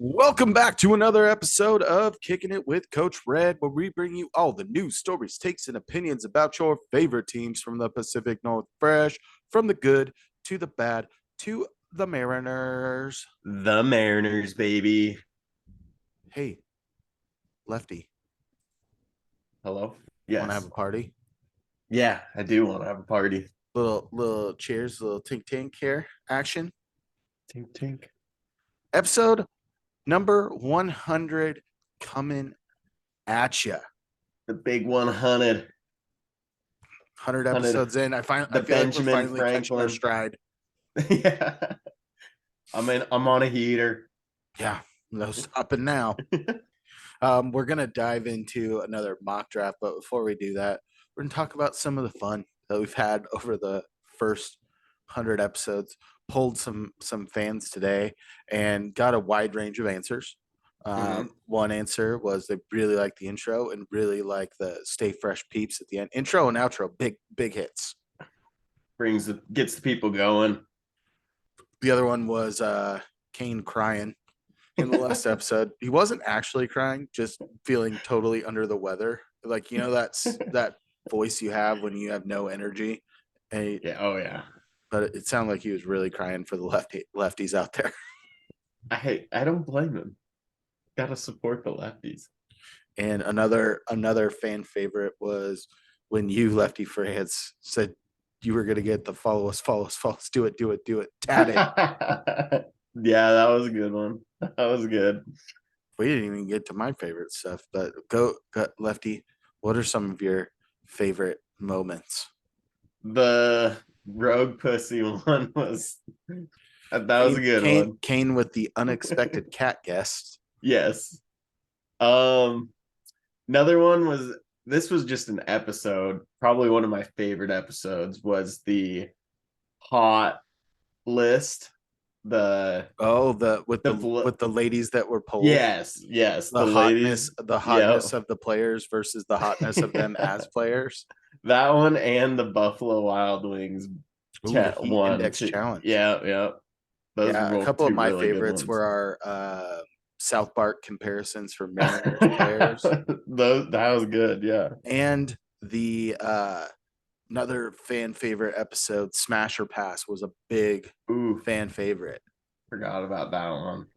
Welcome back to another episode of Kicking It with Coach Red, where we bring you all the news, stories, takes, and opinions about your favorite teams from the Pacific Northwest, from the good to the bad to the Mariners. The Mariners, baby. Hey, Lefty, Hello? want to have a Yes. party? Yeah, I do want to have a party. Little cheers, little tink tink here action. Tink tink. Episode number 100 coming at you. The big 100. 100 100. episodes in. I The feel like we're Benjamin finally catching our Franklin. stride. Yeah. I'm on a heater. Yeah, no stopping now. We're going to dive into another mock draft, but before we do that, we're going to talk about some of the fun that we've had over the first 100 episodes. Polled some fans today and got a wide range of answers. One answer was they really like the intro and really like the stay fresh peeps at the end. Intro and outro, big hits. Gets the people going. The other one was Cain crying in the last episode. He wasn't actually crying, just feeling totally under the weather. Like, that's that voice you have when you have no energy. And Yeah. Oh yeah. but it sounded like he was really crying for the lefties out there. I don't blame him. Gotta support the lefties. And another fan favorite was when you Lefty fans said you were gonna get the follow us, do it, tat it. Yeah, that was a good one. That was good. We didn't even get to my favorite stuff, but go Lefty. What are some of your favorite moments? The rogue pussy one was that was a good one. Cain with the unexpected cat guest. Yes. Another one was this was just an episode. Probably one of my favorite episodes was the hot list. The With the ladies that were polled. yes, the ladies. The hotness of the players versus the hotness of them as players. That one and the Buffalo Wild Wings The Heat one. Index Challenge. Yeah. Those were a couple of my really favorites were our South Park comparisons for Mariners players. That was good, yeah. And the another fan favorite episode, Smash or Pass, was a big fan favorite. Forgot about that one.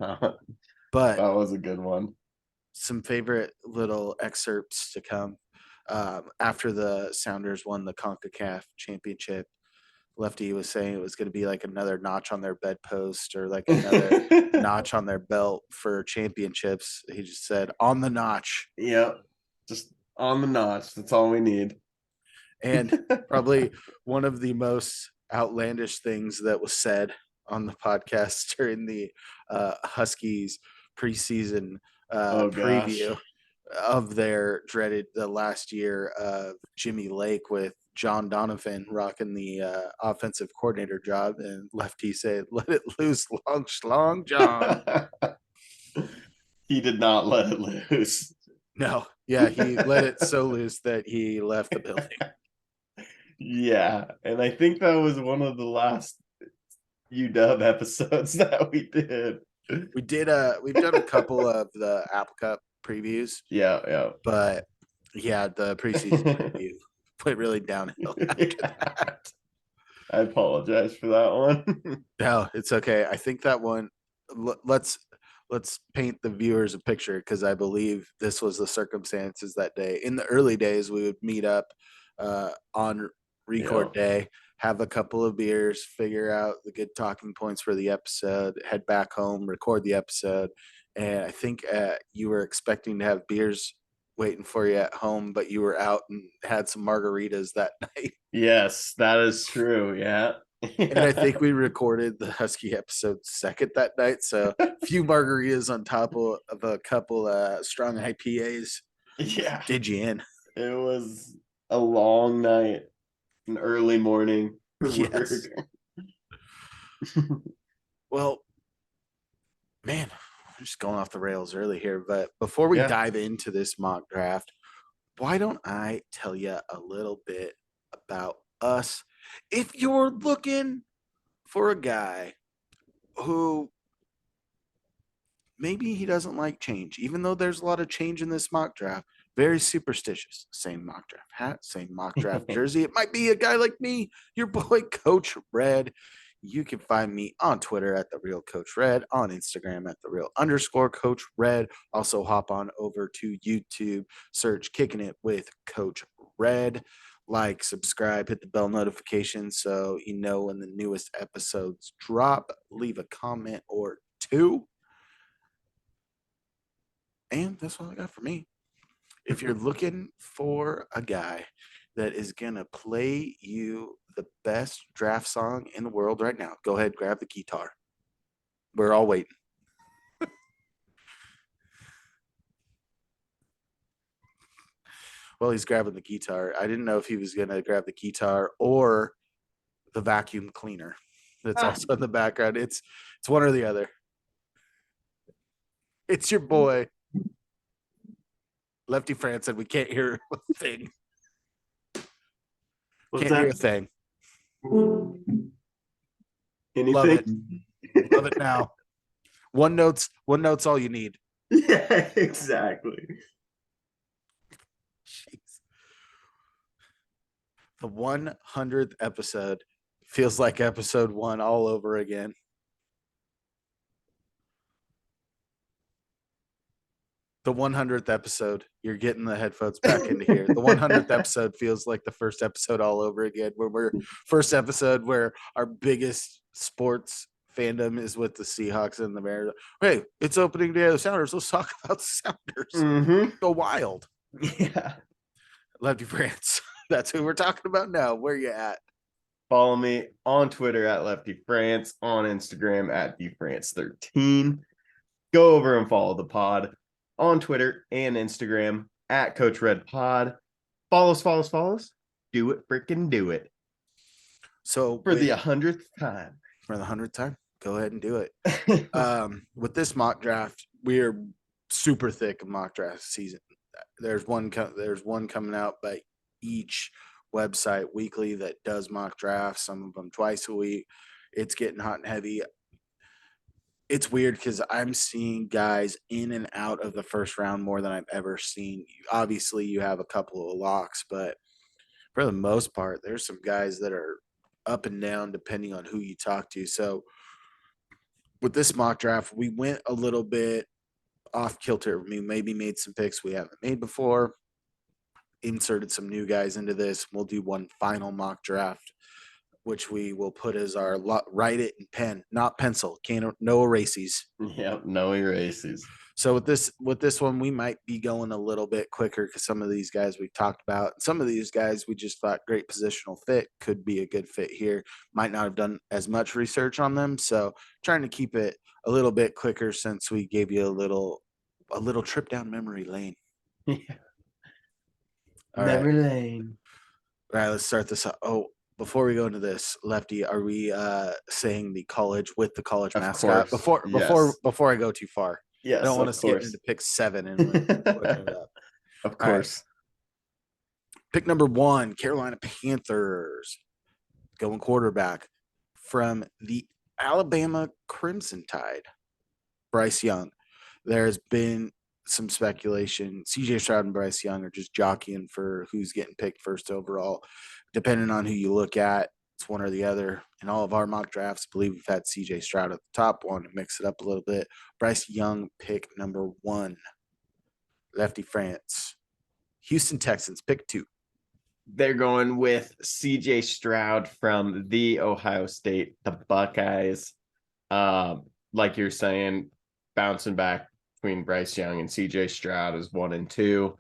But that was a good one. Some favorite little excerpts to come. After the Sounders won the CONCACAF championship, Lefty was saying it was going to be like another notch on their bedpost or like another notch on their belt for championships. He just said, on the notch. Yep. Just on the notch. That's all we need. And probably one of the most outlandish things that was said on the podcast during the Huskies preseason preview of their dreaded the last year of Jimmy Lake with John Donovan rocking the offensive coordinator job, and Lefty said, "Let it loose, long schlong, John." He did not let it loose. No, yeah, he let it so loose that he left the building. Yeah, and I think that was one of the last UW episodes that we did. We've done a couple of the Apple Cup previews. Yeah. But yeah, the preseason preview went really downhill after that. I apologize for that one. No, it's okay. I think that one. Let's paint the viewers a picture because I believe this was the circumstances that day. In the early days, we would meet up on record day, have a couple of beers, figure out the good talking points for the episode, head back home, record the episode. And I think you were expecting to have beers waiting for you at home, but you were out and had some margaritas that night. Yes, that is true. Yeah. And I think we recorded the Husky episode second that night. So a few margaritas on top of a couple strong IPAs. Yeah. Did you in? It was a long night, an early morning. Yes. Well, man, I'm just going off the rails early here. But before we dive into this mock draft, why don't I tell you a little bit about us? If you're looking for a guy who maybe he doesn't like change, even though there's a lot of change in this mock draft. Very superstitious. Same mock draft hat, same mock draft jersey. It might be a guy like me, your boy, Coach Red. You can find me on Twitter at the real Coach Red, on Instagram at the real underscore Coach Red. Also, hop on over to YouTube, search Kicking It with Coach Red. Like, subscribe, hit the bell notification so you know when the newest episodes drop. Leave a comment or two. And that's all I got for me. If you're looking for a guy that is going to play you the best draft song in the world right now, go ahead, grab the guitar. We're all waiting. Well, he's grabbing the guitar. I didn't know if he was going to grab the guitar or the vacuum cleaner that's also in the background. It's one or the other. It's your boy, Lefty France, and we can't hear a thing. What's Can't hear a that? thing. Love it. Anything? Love it now. One note's all you need. Yeah, exactly. Jeez. The 100th episode feels like episode 1 all over again. The 100th episode, you're getting the headphones back into here. The 100th episode feels like the first episode all over again. Where we're first episode where our biggest sports fandom is with the Seahawks and the Bears. Hey, it's opening day of the Sounders. Let's talk about the Sounders. Mm-hmm. Go wild. Yeah. Lefty France. That's who we're talking about now. Where you at? Follow me on Twitter at Lefty France, on Instagram at DFrance13. Go over and follow the pod on Twitter and Instagram at Coach Red Pod. Follows. Do it, freaking do it. So For the 100th time. For the 100th time, go ahead and do it. With this mock draft, we're super thick of mock draft season. There's one coming out by each website weekly that does mock drafts, some of them twice a week. It's getting hot and heavy. It's weird because I'm seeing guys in and out of the first round more than I've ever seen. Obviously, you have a couple of locks, but for the most part, there's some guys that are up and down depending on who you talk to. So with this mock draft, we went a little bit off kilter. We maybe made some picks we haven't made before, inserted some new guys into this. We'll do one final mock draft, which we will put as our write it in pen, not pencil. No erases. Yep, no erases. So with this one, we might be going a little bit quicker because some of these guys we've talked about, some of these guys we just thought great positional fit could be a good fit here. Might not have done as much research on them, so trying to keep it a little bit quicker since we gave you a little trip down memory lane. Yeah. All Memory right. lane. All right, let's start this up. Oh, before we go into this, Lefty, are we saying the college with the college Of mascot course, before I go too far? Yes, I don't want of us getting course. into pick 7 and it up. Of course. Pick number 1, Carolina Panthers, going quarterback from the Alabama Crimson Tide, Bryce Young. There's been some speculation. CJ Stroud and Bryce Young are just jockeying for who's getting picked first overall. Depending on who you look at, it's one or the other. In all of our mock drafts, I believe we've had CJ Stroud at the top one to mix it up a little bit. Bryce Young, pick number 1. Lefty France. Houston Texans, pick 2. They're going with CJ Stroud from the Ohio State, the Buckeyes. Like you're saying, bouncing back between Bryce Young and CJ Stroud is 1 and 2.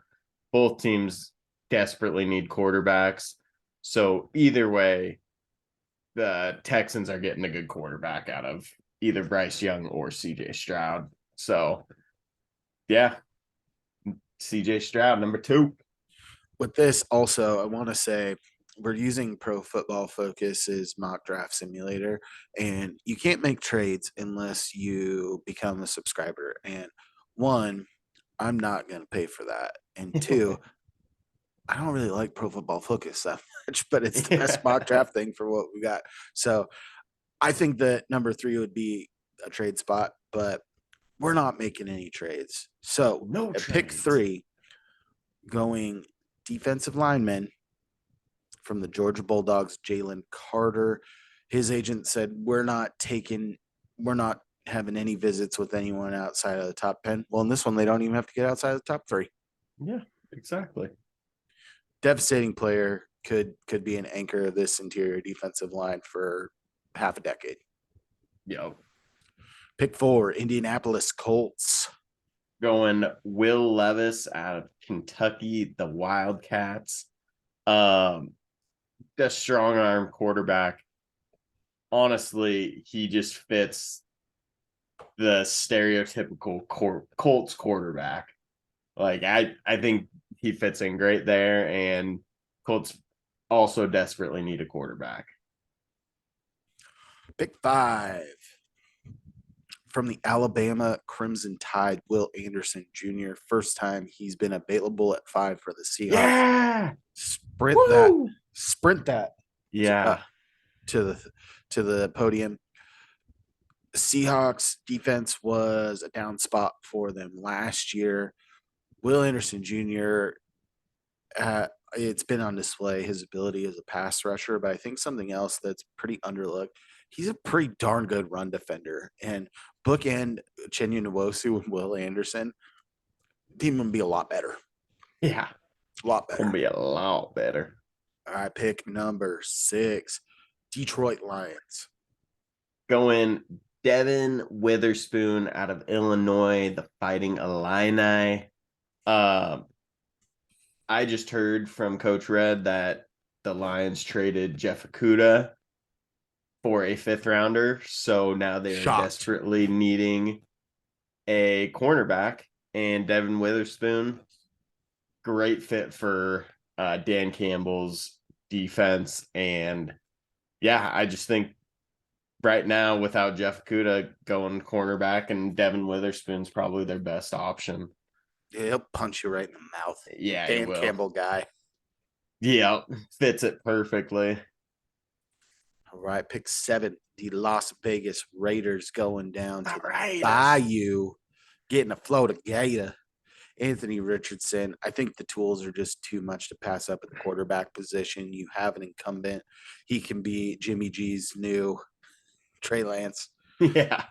Both teams desperately need quarterbacks. So either way, the Texans are getting a good quarterback out of either Bryce Young or CJ Stroud. So yeah, CJ Stroud, number 2. With this also, I want to say we're using Pro Football Focus's mock draft simulator, and you can't make trades unless you become a subscriber. And 1, I'm not going to pay for that. And 2, I don't really like Pro Football Focus that much, but it's the best mock draft thing for what we got. So I think that number 3 would be a trade spot, but we're not making any trades. So No at pick trades. 3, going defensive lineman from the Georgia Bulldogs, Jalen Carter. His agent said, we're not having any visits with anyone outside of the top 10. Well, in this one, they don't even have to get outside of the top 3. Yeah, exactly. Devastating player, could be an anchor of this interior defensive line for half a decade. Yep. Pick 4, Indianapolis Colts. Going Will Levis out of Kentucky, the Wildcats. Um, the strong arm quarterback. Honestly, he just fits the stereotypical Colts quarterback. Like I think he fits in great there, and Colts also desperately need a quarterback. Pick 5, from the Alabama Crimson Tide, Will Anderson Jr. First time he's been available at 5 for the Seahawks. Yeah. Sprint that, Woo! sprint that Yeah. to the podium. The Seahawks defense was a down spot for them last year. Will Anderson Jr. It's been on display, his ability as a pass rusher, but I think something else that's pretty underlooked. He's a pretty darn good run defender, and bookend Chenyu Nwosu and Will Anderson, team would be a lot better. Yeah. A lot Gonna better. be a lot better. All right, pick number 6, Detroit Lions. Going Devin Witherspoon out of Illinois, the Fighting Illini. I just heard from Coach Red that the Lions traded Jeff Okuda for a 5th rounder. So now they are Shocked. desperately needing a cornerback. And Devin Witherspoon, great fit for Dan Campbell's defense. And yeah, I just think right now, without Jeff Okuda going cornerback, and Devin Witherspoon's probably their best option. Yeah, he'll punch you right in the mouth. Yeah, Dan Campbell guy. Yeah, fits it perfectly. All right, pick 7, the Las Vegas Raiders going down to Raiders. Bayou, getting a Florida Gator. Anthony Richardson. I think the tools are just too much to pass up at the quarterback position. You have an incumbent. He can be Jimmy G's new Trey Lance. Yeah.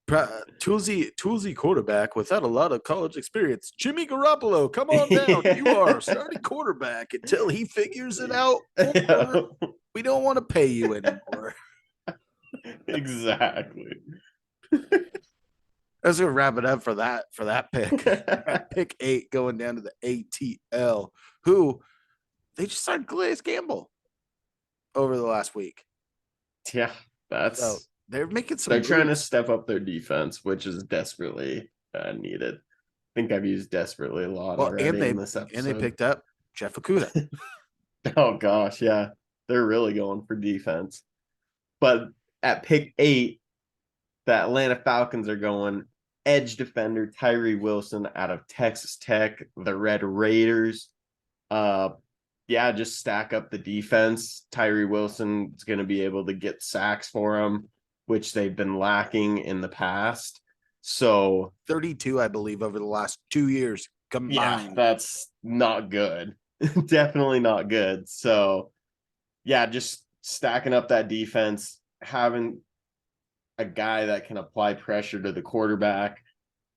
Toolsy quarterback without a lot of college experience. Jimmy Garoppolo, come on down. You are a starting quarterback until he figures it out. Or we don't want to pay you anymore. Exactly. That's gonna wrap it up for that pick. Pick 8 going down to the ATL, who they just signed Calais Campbell over the last week. Yeah, that's So they're making some. they're trying to step up their defense, which is desperately needed. I think I've used desperately a lot already in this episode. And they picked up Jeff Okuda. Oh gosh, yeah, they're really going for defense. But at pick 8, the Atlanta Falcons are going edge defender Tyree Wilson out of Texas Tech, the Red Raiders. Yeah, just stack up the defense. Tyree Wilson is going to be able to get sacks for them, which they've been lacking in the past. So 32, I believe, over the last 2 years combined. Yeah, that's not good. Definitely not good. So yeah, just stacking up that defense, having a guy that can apply pressure to the quarterback,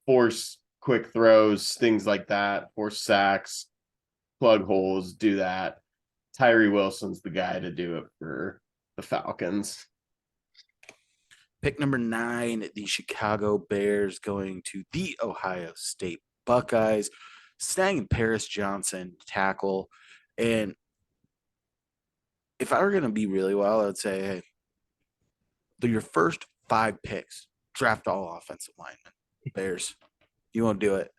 force quick throws, things like that, force sacks, plug holes, do that. Tyree Wilson's the guy to do it for the Falcons. Pick number 9, the Chicago Bears going to the Ohio State Buckeyes, snagging Paris Johnson tackle. And if I were going to be really wild, I'd say, hey, your first 5 picks, draft all offensive linemen. Bears, you won't do it.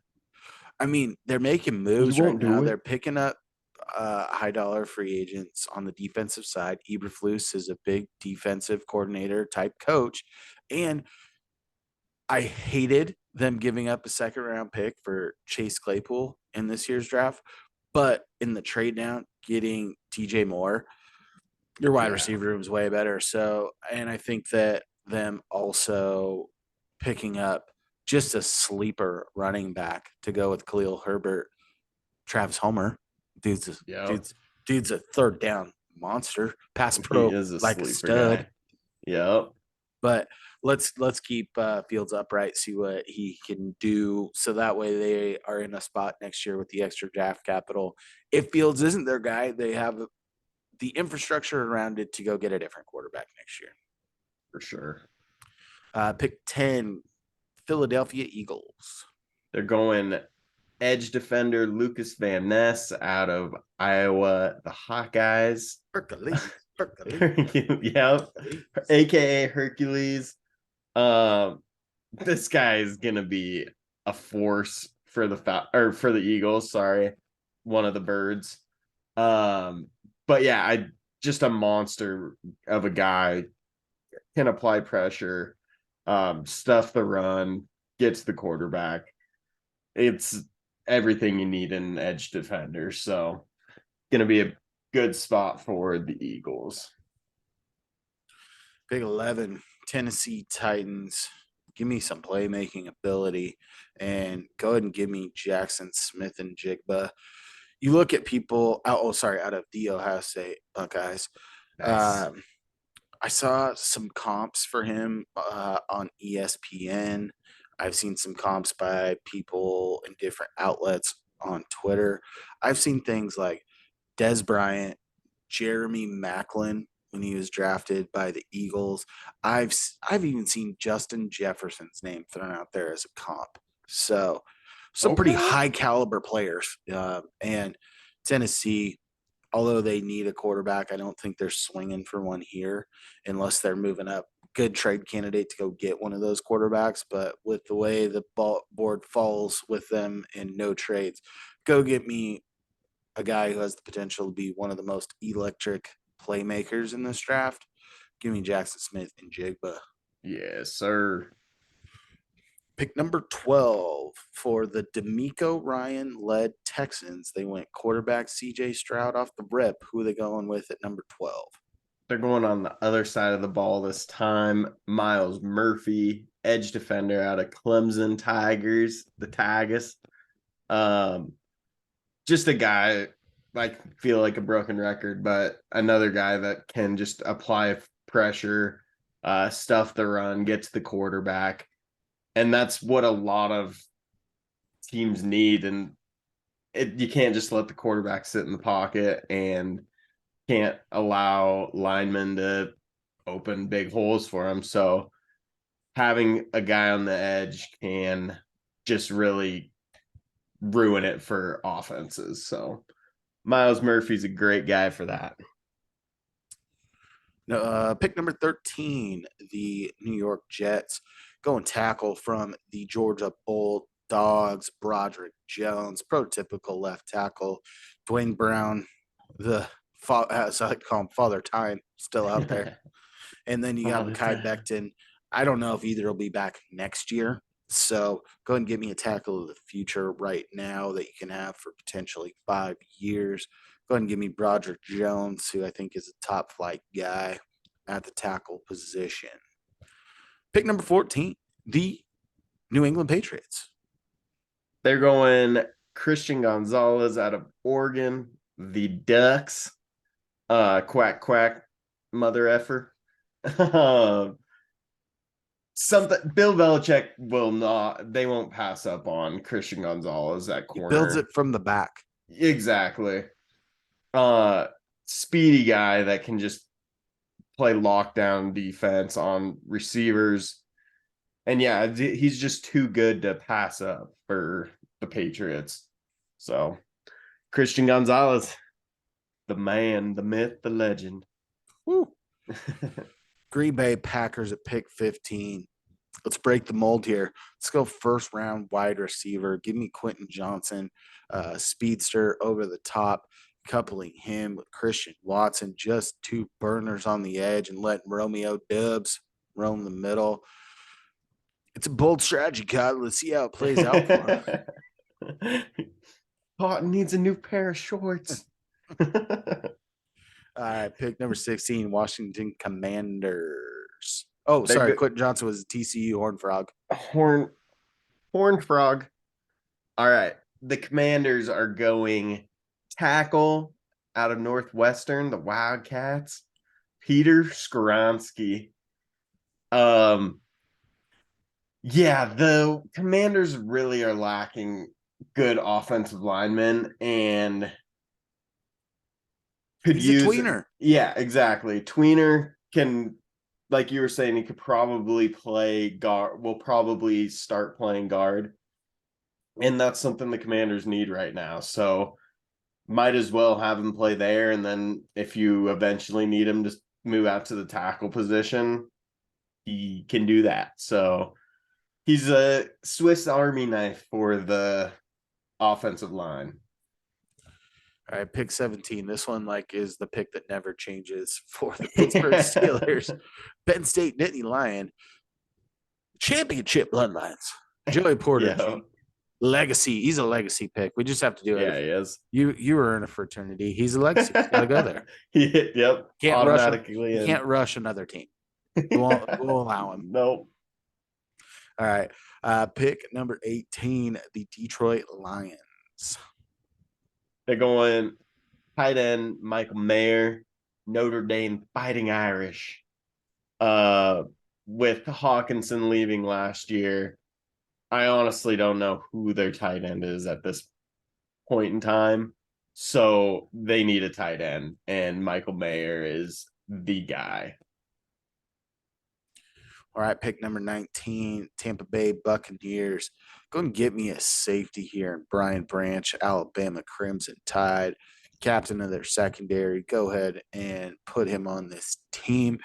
I mean, they're making moves right now. They're picking up high dollar free agents on the defensive side. Eberflus is a big defensive coordinator type coach. And I hated them giving up a 2nd round pick for Chase Claypool in this year's draft. But in the trade down, getting TJ Moore, your wide receiver room is way better. So, and I think that them also picking up just a sleeper running back to go with Khalil Herbert, Travis Homer. Dude's a, Yep. dude's dude's a third down monster, pass He pro is a like a sleeper stud. guy. Yep. But let's keep Fields upright, see what he can do, so that way they are in a spot next year with the extra draft capital. If Fields isn't their guy, they have the infrastructure around it to go get a different quarterback next year. For sure. Pick 10, Philadelphia Eagles. They're going edge defender Lucas Van Ness out of Iowa, the Hawkeyes. Hercules, Hercules, Yep. Hercules. AKA Hercules. This guy is gonna be a force for for the Eagles, sorry. One of the birds. But yeah, I just a monster of a guy, can apply pressure, stuff the run, gets the quarterback. It's everything you need in an edge defender. So gonna be a good spot for the Eagles. Pick 11, Tennessee Titans. Give me some playmaking ability and go ahead and give me Jackson Smith and Jigba. You look at people out of the Ohio State Buckeyes. Nice. Um, I saw some comps for him on ESPN. I've seen some comps by people in different outlets on Twitter. I've seen things like Des Bryant, Jeremy Maclin when he was drafted by the Eagles. I've even seen Justin Jefferson's name thrown out there as a comp. So some pretty Okay. high caliber players. And Tennessee, although they need a quarterback, I don't think they're swinging for one here unless they're moving up. Good trade candidate to go get one of those quarterbacks, but with the way the board falls with them and no trades, go get me a guy who has the potential to be one of the most electric playmakers in this draft. Give me Jackson Smith and Jigba. Yes, sir. Pick number 12 for the D'Amico Ryan led Texans. They went quarterback CJ Stroud off the rip. Who are they going with at number 12? They're going on the other side of the ball this time. Miles Murphy, edge defender out of Clemson Tigers, the Tigers. Um, just a guy, I feel like a broken record, but another guy that can just apply pressure, stuff the run, get to the quarterback. And that's what a lot of teams need. And you can't just let the quarterback sit in the pocket and can't allow linemen to open big holes for him. So having a guy on the edge can just really ruin it for offenses. So Miles Murphy's a great guy for that. Pick number 13, the New York Jets. Going tackle from the Georgia Bulldogs, Broderick Jones, prototypical left tackle. Dwayne Brown, as I like to call him, Father Time, still out there. And then you got Mekhi Becton. I don't know if either will be back next year. So go ahead and give me a tackle of the future right now that you can have for potentially 5 years. Go ahead and give me Broderick Jones, who I think is a top flight guy at the tackle position. Pick number 14, the New England Patriots. They're going Christian Gonzalez out of Oregon, the Ducks. Quack, quack, mother effer. Something Bill Belichick will not, they won't pass up on Christian Gonzalez at He corner. builds it from the back. Exactly. Speedy guy that can just play lockdown defense on receivers. And yeah, he's just too good to pass up for the Patriots. So Christian Gonzalez, the man, the myth, the legend. Woo. Green Bay Packers at pick 15. Let's break the mold here. Let's go first round wide receiver. Give me Quentin Johnson, speedster over the top, coupling him with Christian Watson, just two burners on the edge and letting Romeo Dubs roam the middle. It's a bold strategy, Kyle. Let's see how it plays out for him. Cotton needs a new pair of shorts. All right, pick number 16, Washington Commanders. Oh, sorry, Quentin Johnson was TCU Horned Frog. Horn Horned Frog. All right. The Commanders are going tackle out of Northwestern, the Wildcats, Peter Skoronsky. Um, yeah, the Commanders really are lacking good offensive linemen and could He's a use, tweener. yeah, exactly. Tweener can, like you were saying, he could probably play guard, will probably start playing guard. And that's something the Commanders need right now. So might as well have him play there. And then if you eventually need him to move out to the tackle position, he can do that. So he's a Swiss Army knife for the offensive line. All right, pick 17. This one is the pick that never changes for the Pittsburgh Steelers. Penn State Nittany Lion, championship bloodlines. Joey Porter, Yeah. legacy. He's a legacy pick. We just have to do it. Yeah, he is. You were in a fraternity. He's a legacy. He's gotta go there. Yep. Can't Automatically rush. You can't rush another team. We'll allow him. Nope. All right. Pick number 18, the Detroit Lions. They're going tight end Michael Mayer, Notre Dame Fighting Irish. With Hawkinson leaving last year, I honestly don't know who their tight end is at this point in time. So they need a tight end, and Michael Mayer is the guy. All right, pick number 19, Tampa Bay Buccaneers. Go and get me a safety here in Brian Branch, Alabama Crimson Tide, captain of their secondary. Go ahead and put him on this team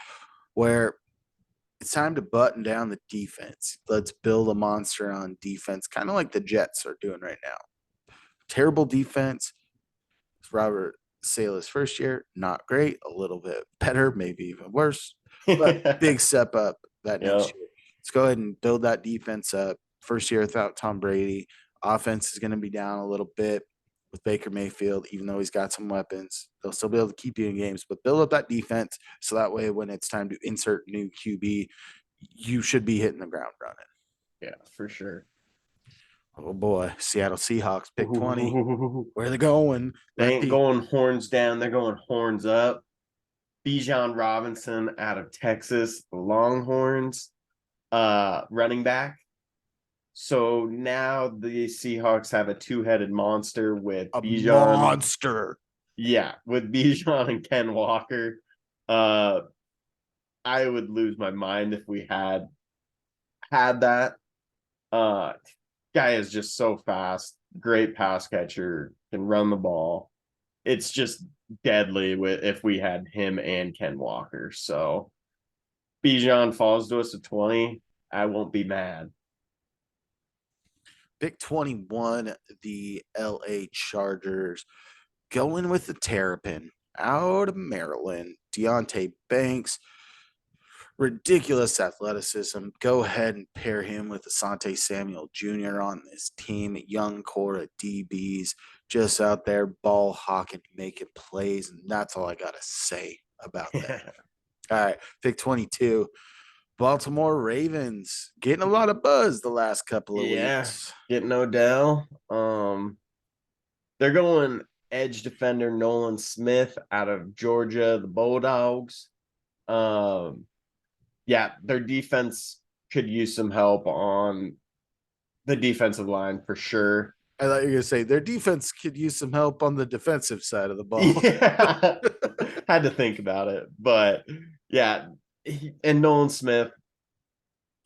where it's time to button down the defense. Let's build a monster on defense, kind of like the Jets are doing right now. Terrible defense. It's Robert Sala's first year, not great, a little bit better, maybe even worse, but big step up that next year. Let's go ahead and build that defense up. First year without Tom Brady. Offense is going to be down a little bit with Baker Mayfield, even though he's got some weapons. They'll still be able to keep you in games, but build up that defense so that way when it's time to insert new QB, you should be hitting the ground running. Yeah, for sure. Oh boy, Seattle Seahawks pick 20. Where are they going? They ain't going horns down. They're going horns up. Bijan Robinson out of Texas, the Longhorns, running back. So now the Seahawks have a two-headed monster with Bijan. Monster. Yeah, with Bijan and Ken Walker. I would lose my mind if we had that. Guy is just so fast, great pass catcher, can run the ball. It's just deadly if we had him and Ken Walker. So Bijan falls to us at 20. I won't be mad. Pick 21, the LA Chargers. Going with the Terrapin out of Maryland. Deontay Banks. Ridiculous athleticism. Go ahead and pair him with Asante Samuel Jr. on this team. Young core of DBs just out there ball hawking, making plays. And that's all I got to say about that. All right. Pick 22. Baltimore Ravens getting a lot of buzz the last couple of weeks. Getting Odell. They're going edge defender Nolan Smith out of Georgia, the Bulldogs. Yeah, their defense could use some help on the defensive line for sure. I thought you were going to say their defense could use some help on the defensive side of the ball. Yeah. Had to think about it. But yeah, and Nolan Smith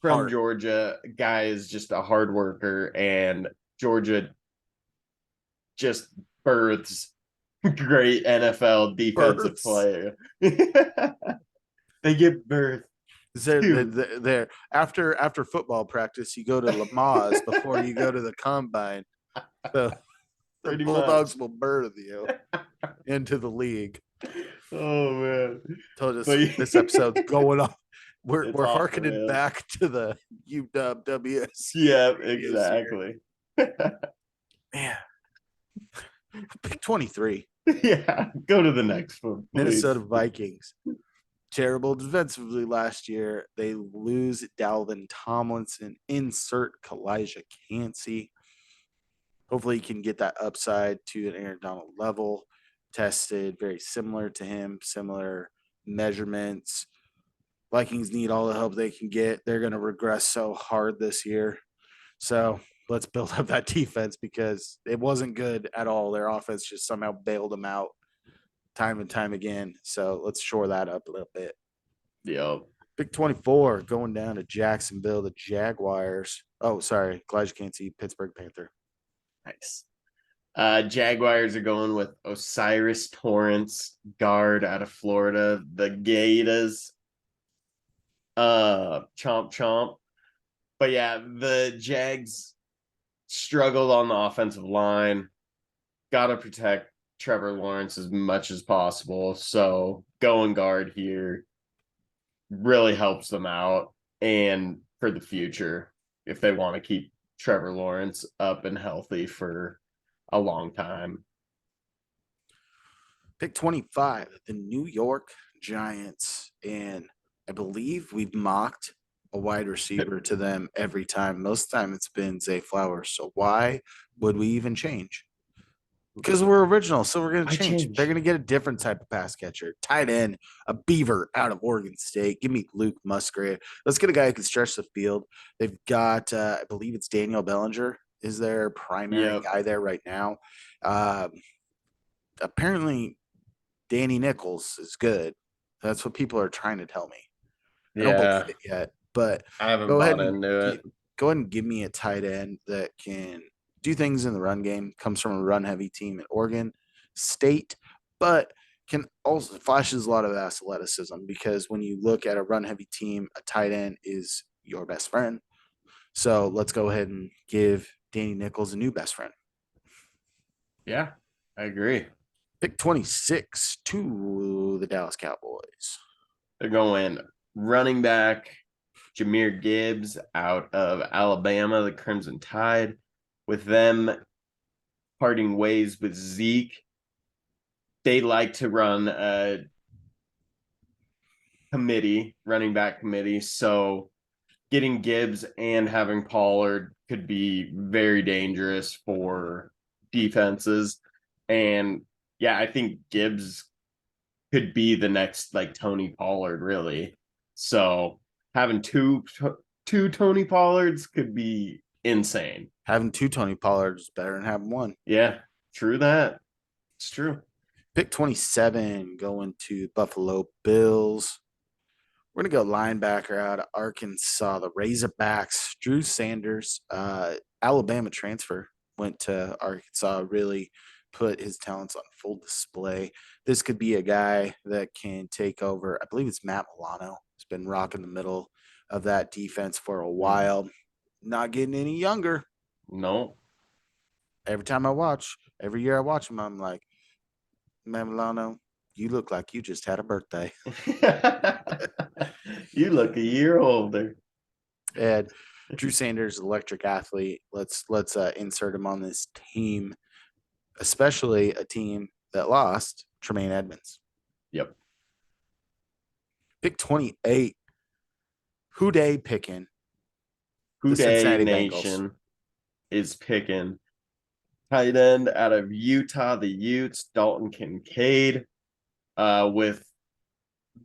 from Georgia, guy is just a hard worker, and Georgia just births great NFL defensive player. They give birth. They're after football practice, you go to Lamaze before you go to the combine. So the Bulldogs will birth you into the league. Oh man! Told us this episode's going off. We're harkening back to the UWS. Yeah, exactly. Man, pick 23. Yeah, go to the next one, please. Minnesota Vikings. terrible defensively last year. They lose Dalvin Tomlinson, insert Kalijah Cansey. Hopefully, he can get that upside to an Aaron Donald level. Tested very similar to him, similar measurements. Vikings need all the help they can get. They're going to regress so hard this year. So let's build up that defense because it wasn't good at all. Their offense just somehow bailed them out time and time again. So let's shore that up a little bit. Yep. Pick 24 going down to Jacksonville, the Jaguars. Oh, sorry. Elijah Cansey, Pittsburgh Panther. Nice. Jaguars are going with Osiris Torrance, guard out of Florida. The Gators. Chomp chomp. But yeah, the Jags struggled on the offensive line. Gotta protect Trevor Lawrence as much as possible. So going guard here really helps them out and for the future if they want to keep Trevor Lawrence up and healthy for a long time. Pick 25, the New York Giants. And I believe we've mocked a wide receiver to them every time. Most of the time it's been Zay Flowers. So why would we even change? Because we're original, so we're going to change. They're going to get a different type of pass catcher. Tight end, a beaver out of Oregon State. Give me Luke Musgrave. Let's get a guy who can stretch the field. They've got, I believe it's Daniel Bellinger is their primary guy there right now. Apparently, Danny Nichols is good. That's what people are trying to tell me. I don't believe it yet, but I haven't bought into it. Go ahead and give me a tight end that can do things in the run game, comes from a run heavy team at Oregon State, but can also flashes a lot of athleticism because when you look at a run heavy team, a tight end is your best friend. So let's go ahead and give Danny Nichols a new best friend. Yeah, I agree. Pick 26 to the Dallas Cowboys. They're going running back Jahmyr Gibbs out of Alabama, the Crimson Tide. With them parting ways with Zeke, they like to run a running back committee. So getting Gibbs and having Pollard could be very dangerous for defenses. And yeah, I think Gibbs could be the next like Tony Pollard, really. So having two Tony Pollards could be insane. Having two Tony Pollards is better than having one. Yeah, true that. It's true. Pick 27 going to Buffalo Bills. We're going to go linebacker out of Arkansas, the Razorbacks. Drew Sanders, Alabama transfer, went to Arkansas, really put his talents on full display. This could be a guy that can take over. I believe it's Matt Milano. He's been rocking the middle of that defense for a while. Not getting any younger. No. Every time I watch, every year I watch him, I'm like, Matt Milano, you look like you just had a birthday. You look a year older. And Drew Sanders, electric athlete. Let's insert him on this team, especially a team that lost Tremaine Edmonds. Yep. Pick 28. Houday picking. Houday Nation is picking tight end out of Utah, the Utes, Dalton Kincaid, with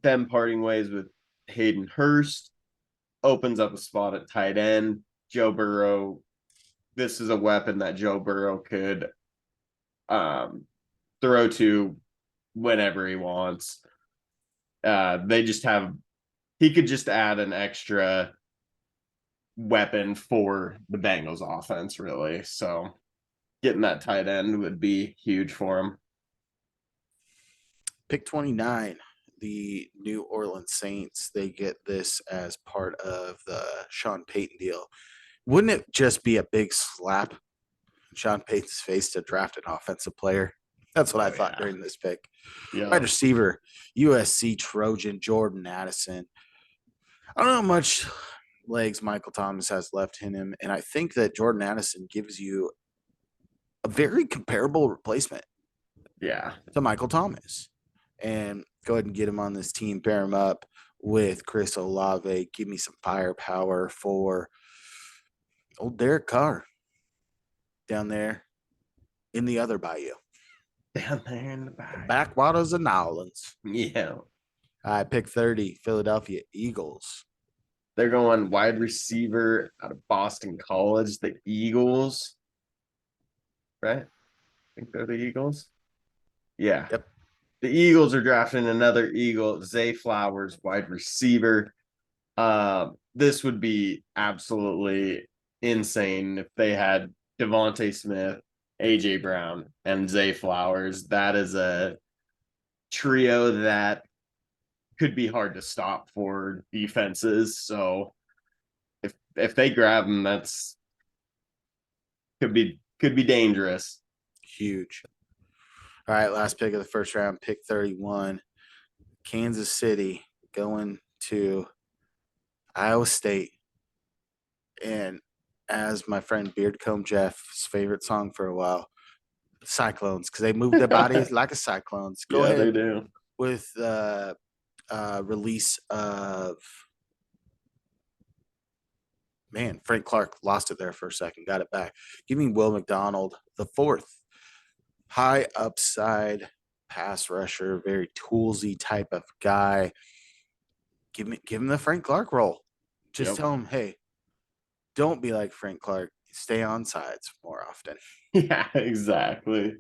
them parting ways with Hayden Hurst, opens up a spot at tight end. Joe Burrow, this is a weapon that Joe Burrow could throw to whenever he wants. He could just add an extra weapon for the Bengals offense, really. So getting that tight end would be huge for him. Pick 29, the New Orleans Saints. They get this as part of the Sean Payton deal. Wouldn't it just be a big slap in Sean Payton's face to draft an offensive player? That's what I thought during this pick. Yeah. Wide receiver, USC Trojan, Jordan Addison. I don't know how much legs Michael Thomas has left in him, and I think that Jordan Addison gives you a very comparable replacement to Michael Thomas. And Go ahead and get him on this team. Pair him up with Chris Olave. Give me some firepower for old Derek Carr down there in the other bayou. Down there in the The back. backwaters of New Orleans. Yeah. I pick 30, Philadelphia Eagles. They're going wide receiver out of Boston College, the Eagles. Right? I think they're the Eagles. Yeah. Yep. The Eagles are drafting another Eagle, Zay Flowers, wide receiver. This would be absolutely insane if they had Devontae Smith, AJ Brown, and Zay Flowers. That is a trio that could be hard to stop for defenses. So if they grab them, that's could be dangerous. Huge. All right, last pick of the first round, pick 31. Kansas City going to Iowa State. And as my friend Beardcomb Jeff's favorite song for a while, Cyclones, because they move their bodies like a Cyclones. Go Yeah, they ahead do. with release of Frank Clark lost it there for a second, got it back. Give me Will McDonald, the fourth. High upside pass rusher, very toolsy type of guy. Give him the Frank Clark role. Just Yep. tell him, hey, don't be like Frank Clark. Stay on sides more often. Yeah, exactly.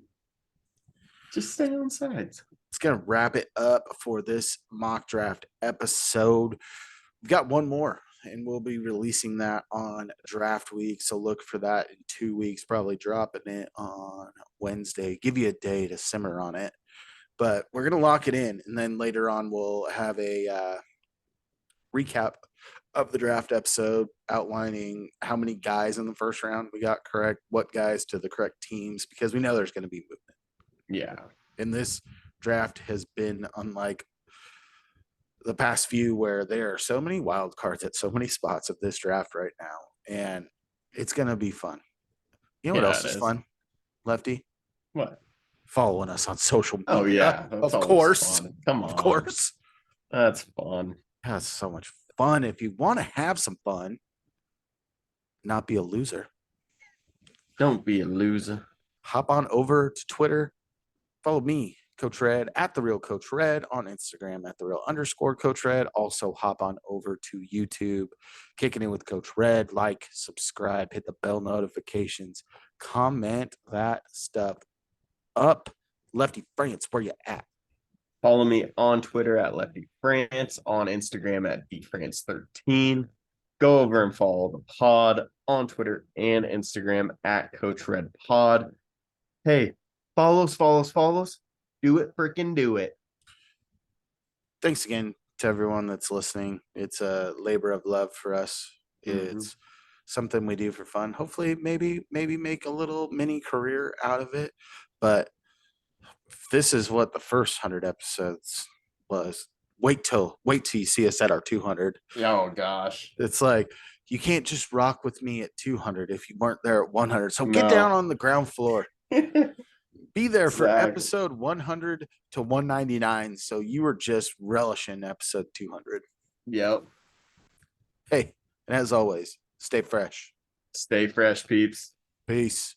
Just stay on sides. It's gonna wrap it up for this mock draft episode. We've got one more, and we'll be releasing that on draft week. So look for that in 2 weeks, probably dropping it on Wednesday. Give you a day to simmer on it. But we're going to lock it in. And then later on, we'll have a recap of the draft episode outlining how many guys in the first round we got correct, what guys to the correct teams, because we know there's going to be movement. Yeah. And this draft has been unlike the past few where there are so many wild cards at so many spots of this draft right now. And it's going to be fun. You know what Yeah, else it is is. fun, Lefty? What? Following us on social media. Oh yeah, that's Of always course. fun. Come on. Of course. That's fun. That's so much fun. If you want to have some fun, not be a loser, Don't be a loser. hop on over to Twitter. Follow me, Coach Red, at the real Coach Red, on Instagram at the real _ Coach Red. Also hop on over to YouTube, Kicking In with Coach Red. Like, subscribe, hit the bell notifications, comment that stuff up. Lefty France, where you at? Follow me on Twitter at Lefty France, on Instagram at DFrance13. Go over and follow the pod on Twitter and Instagram at Coach Red Pod. Hey, follows. Do it, freaking do it. Thanks again to everyone that's listening. It's a labor of love for us. It's something we do for fun. Hopefully, maybe make a little mini career out of it. But this is what the first 100 episodes was. Wait till you see us at our 200. Oh gosh. It's like you can't just rock with me at 200 if you weren't there at 100. So get No. down on the ground floor. Be there for Exactly. episode 100 to 199. So you were just relishing episode 200. Yep. Hey, and as always, stay fresh. Stay fresh, peeps. Peace.